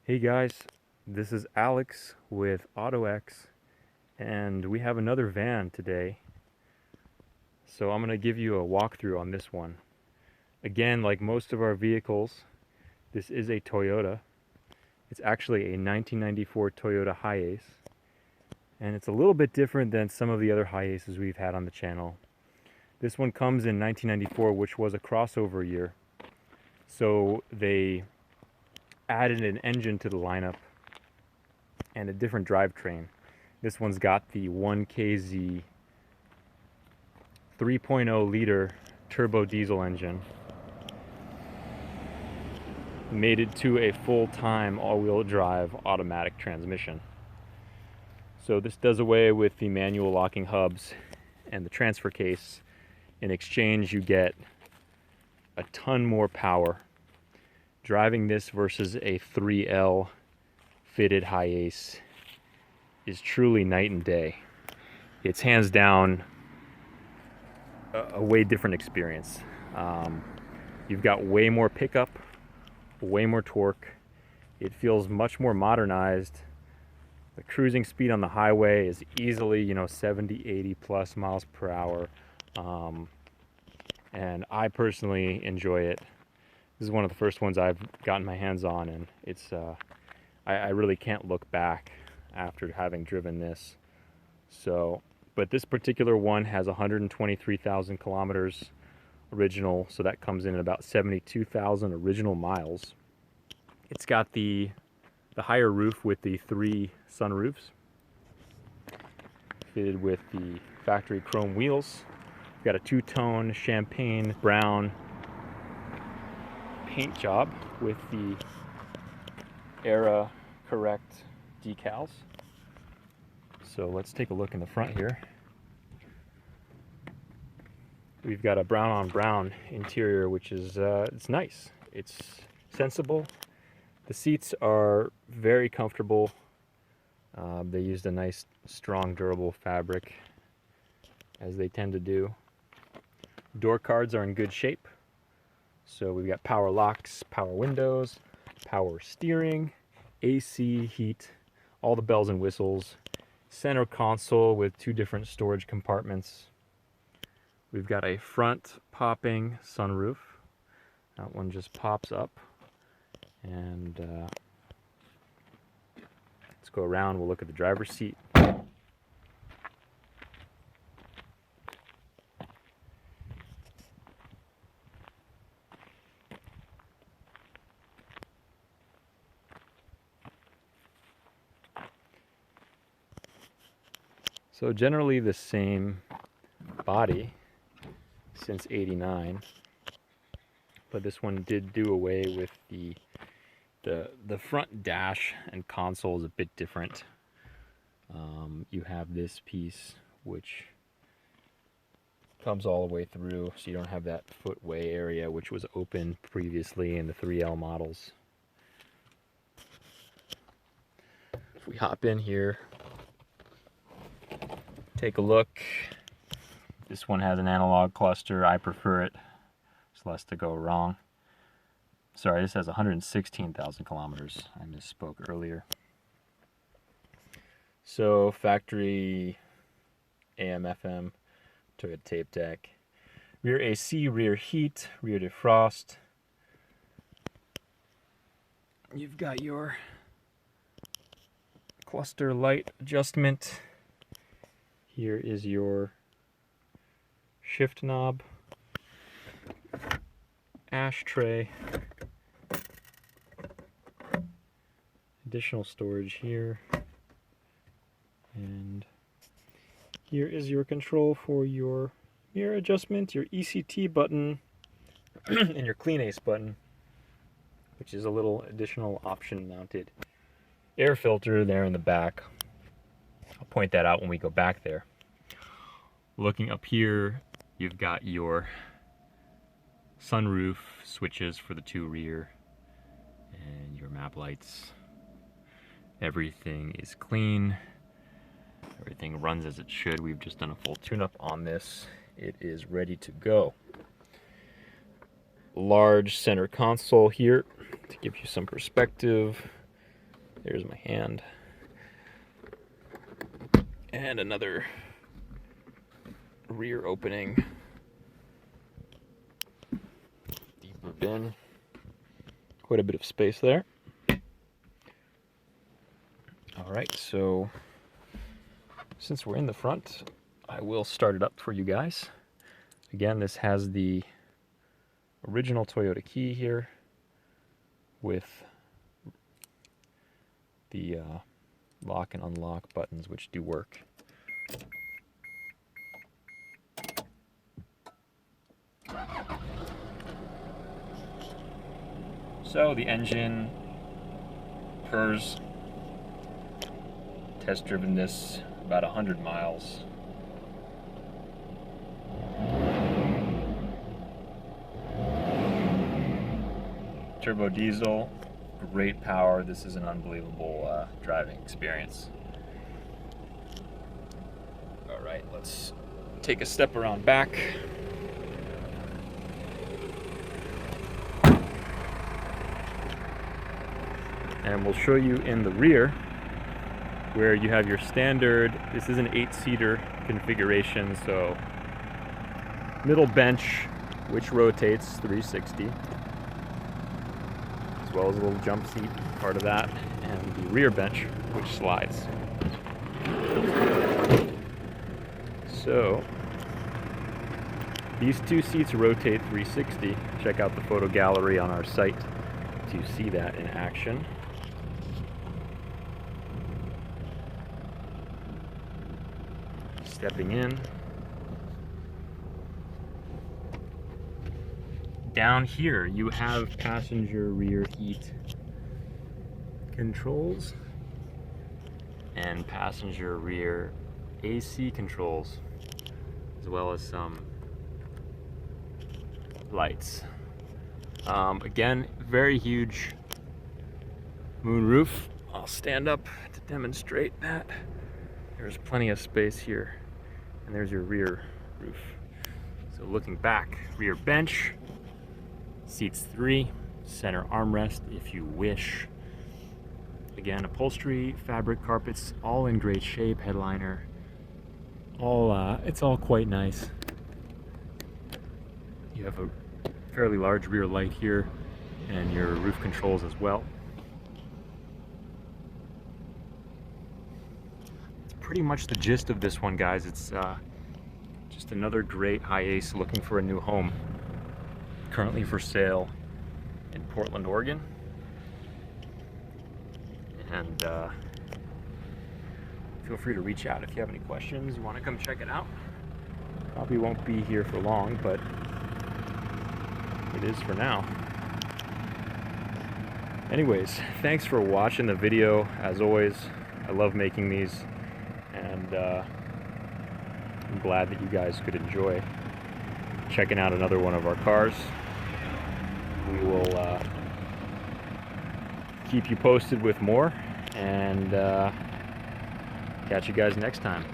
Hey guys, this is Alex with OttoEx, and we have another van today. So I'm going to give you a walkthrough on this one. Again, like most of our vehicles, this is a Toyota. It's actually a 1994 Toyota Hiace, and it's a little bit different than some of the other Hiaces we've had on the channel. This one comes in 1994, which was a crossover year. So they added an engine to the lineup and a different drivetrain. This one's got the 1KZ 3.0 liter turbo diesel engine, mated to a full-time all-wheel drive automatic transmission. So this does away with the manual locking hubs and the transfer case. In exchange, you get a ton more power. Driving this versus a 3L fitted Hiace is truly night and day. It's hands down a way different experience. You've got way more pickup, way more torque. It feels much more modernized. The cruising speed on the highway is easily, 70, 80 plus miles per hour. And I personally enjoy it. This is one of the first ones I've gotten my hands on, and it's I really can't look back after having driven this. So, but this particular one has 123,000 kilometers original, so that comes in at about 72,000 original miles. It's got the higher roof with the 3 sunroofs, fitted with the factory chrome wheels. We've got a 2-tone champagne brown paint job with the era correct decals. So let's take a look in the front here. We've got a brown on brown interior, which is it's nice. It's sensible. The seats are very comfortable. They used a nice, strong, durable fabric, as they tend to do. Door cards are in good shape. So we've got power locks, power windows, power steering, AC, heat, all the bells and whistles. Center console with 2 different storage compartments. We've got a front popping sunroof. That one just pops up. And let's go around, we'll look at the driver's seat. So generally the same body since '89, but this one did do away with the front dash and console is a bit different. You have this piece which comes all the way through, so you don't have that footway area which was open previously in the 3L models. If we hop in here, take a look. This one has an analog cluster. I prefer it. There's less to go wrong. Sorry, this has 116,000 kilometers. I misspoke earlier. So factory AM, FM, Toyota tape deck. Rear AC, rear heat, rear defrost. You've got your cluster light adjustment. Here is your shift knob, ashtray, additional storage here, and here is your control for your mirror adjustment, your ECT button, and your Clean Ace button, which is a little additional option mounted air filter there in the back. I'll point that out when we go back there. Looking up here, you've got your sunroof switches for the 2 rear and your map lights. Everything is clean. Everything runs as it should. We've just done a full tune-up on this. It is ready to go. Large center console here to give you some perspective. There's my hand. And another rear opening. Deeper bin. Quite a bit of space there. Alright, so since we're in the front, I will start it up for you guys. Again, this has the original Toyota key here with the lock and unlock buttons, which do work. So the engine purrs. Test driven this about 100 miles. Turbo diesel, great power. This is an unbelievable driving experience. All right, let's take a step around back. And we'll show you in the rear where you have your standard, this is an 8-seater configuration, so middle bench, which rotates 360, as well as a little jump seat, part of that, and the rear bench, which slides. So these two seats rotate 360. Check out the photo gallery on our site to see that in action. Stepping in. Down here you have passenger rear heat controls and passenger rear AC controls, as well as some lights. Again, very huge moonroof. I'll stand up to demonstrate that. There's plenty of space here. And there's your rear roof. So looking back, rear bench, seats 3, center armrest if you wish. Again, upholstery, fabric, carpets, all in great shape. Headliner, it's all quite nice. You have a fairly large rear light here, and your roof controls as well. Pretty much the gist of this one, guys. It's just another great Hiace looking for a new home. Currently for sale in Portland, Oregon. And feel free to reach out if you have any questions, you want to come check it out. Probably won't be here for long, but it is for now. Anyways, thanks for watching the video. As always, I love making these. And I'm glad that you guys could enjoy checking out another one of our cars. We will keep you posted with more, and catch you guys next time.